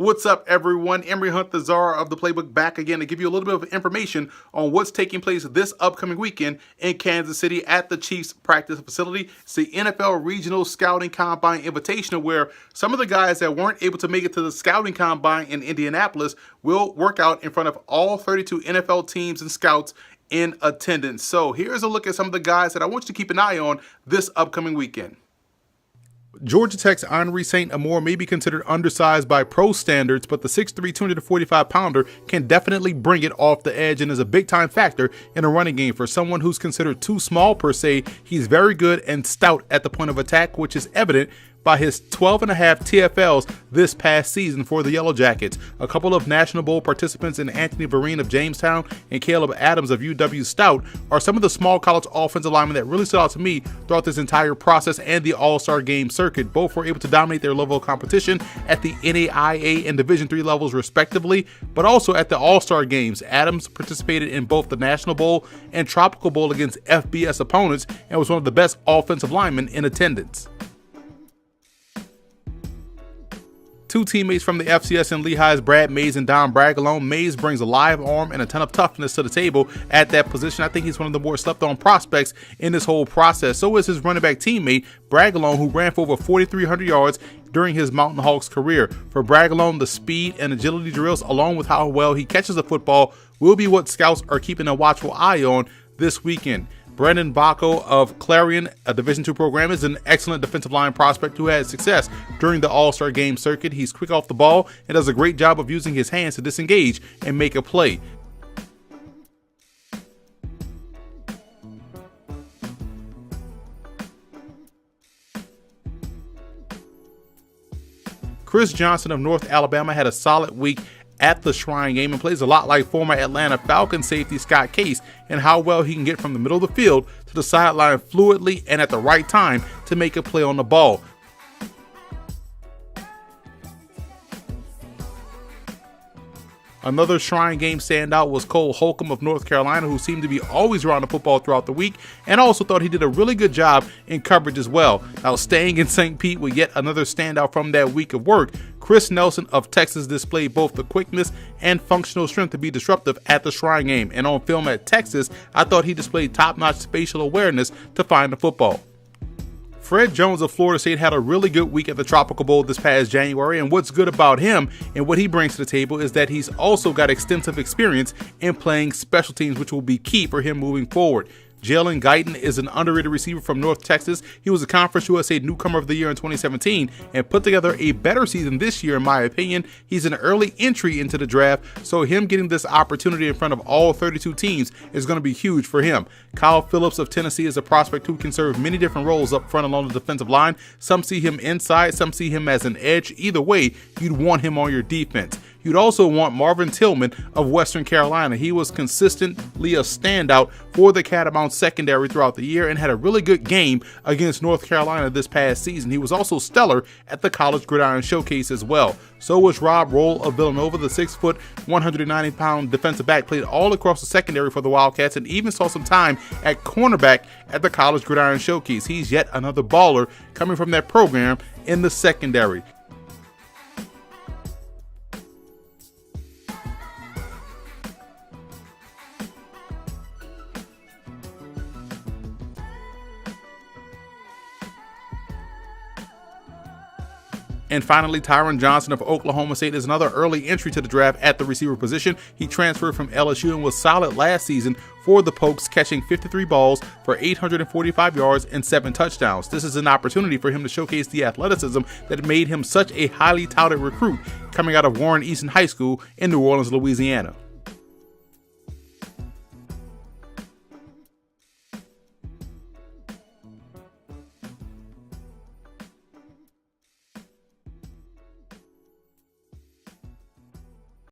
What's up, everyone? Emery Hunt, the czar of the playbook, back again to give you a little bit of information on what's taking place this upcoming weekend in Kansas City at the Chiefs practice facility. It's the NFL Regional Scouting Combine Invitational, where some of the guys that weren't able to make it to the Scouting Combine in Indianapolis will work out in front of all 32 NFL teams and scouts in attendance. So here's a look at some of the guys that I want you to keep an eye on this upcoming weekend. Georgia Tech's Henri St. Amour may be considered undersized by pro standards, but the 6'3", 245-pounder can definitely bring it off the edge and is a big-time factor in a running game. For someone who's considered too small per se, he's very good and stout at the point of attack, which is evident by his 12.5 TFLs this past season for the Yellow Jackets. A couple of National Bowl participants in Anthony Vereen of Jamestown and Caleb Adams of UW Stout are some of the small college offensive linemen that really stood out to me throughout this entire process and the All-Star game circuit. Both were able to dominate their level of competition at the NAIA and Division III levels respectively, but also at the All-Star games. Adams participated in both the National Bowl and Tropical Bowl against FBS opponents and was one of the best offensive linemen in attendance. Two teammates from the FCS in Lehigh's Brad Mays and Dom Bragalone. Mays brings a live arm and a ton of toughness to the table at that position. I think he's one of the more slept-on prospects in this whole process. So is his running back teammate, Bragalone, who ran for over 4,300 yards during his Mountain Hawks career. For Bragalone, the speed and agility drills, along with how well he catches the football, will be what scouts are keeping a watchful eye on this weekend. Brendan Bacco of Clarion, a Division II program, is an excellent defensive line prospect who had success during the All-Star game circuit. He's quick off the ball and does a great job of using his hands to disengage and make a play. Chris Johnson of North Alabama had a solid week at the Shrine game and plays a lot like former Atlanta Falcons safety Scott Case and how well he can get from the middle of the field to the sideline fluidly and at the right time to make a play on the ball. Another Shrine game standout was Cole Holcomb of North Carolina, who seemed to be always around the football throughout the week and also thought he did a really good job in coverage as well. Now, staying in St. Pete with yet another standout from that week of work, Chris Nelson of Texas displayed both the quickness and functional strength to be disruptive at the Shrine game. And on film at Texas, I thought he displayed top-notch spatial awareness to find the football. Fred Jones of Florida State had a really good week at the Tropical Bowl this past January, and what's good about him and what he brings to the table is that he's also got extensive experience in playing special teams, which will be key for him moving forward. Jalen Guyton is an underrated receiver from North Texas. He was a Conference USA Newcomer of the Year in 2017 and put together a better season this year, in my opinion. He's an early entry into the draft, so him getting this opportunity in front of all 32 teams is going to be huge for him. Kyle Phillips of Tennessee is a prospect who can serve many different roles up front along the defensive line. Some see him inside, some see him as an edge. Either way, you'd want him on your defense. You'd also want Marvin Tillman of Western Carolina. He was consistently a standout for the Catamounts secondary throughout the year and had a really good game against North Carolina this past season. He was also stellar at the College Gridiron Showcase as well. So was Rob Roll of Villanova. The 6', 190-pound defensive back played all across the secondary for the Wildcats and even saw some time at cornerback at the College Gridiron Showcase. He's yet another baller coming from that program in the secondary. And finally, Tyron Johnson of Oklahoma State is another early entry to the draft at the receiver position. He transferred from LSU and was solid last season for the Pokes, catching 53 balls for 845 yards and 7 touchdowns. This is an opportunity for him to showcase the athleticism that made him such a highly touted recruit coming out of Warren Easton High School in New Orleans, Louisiana.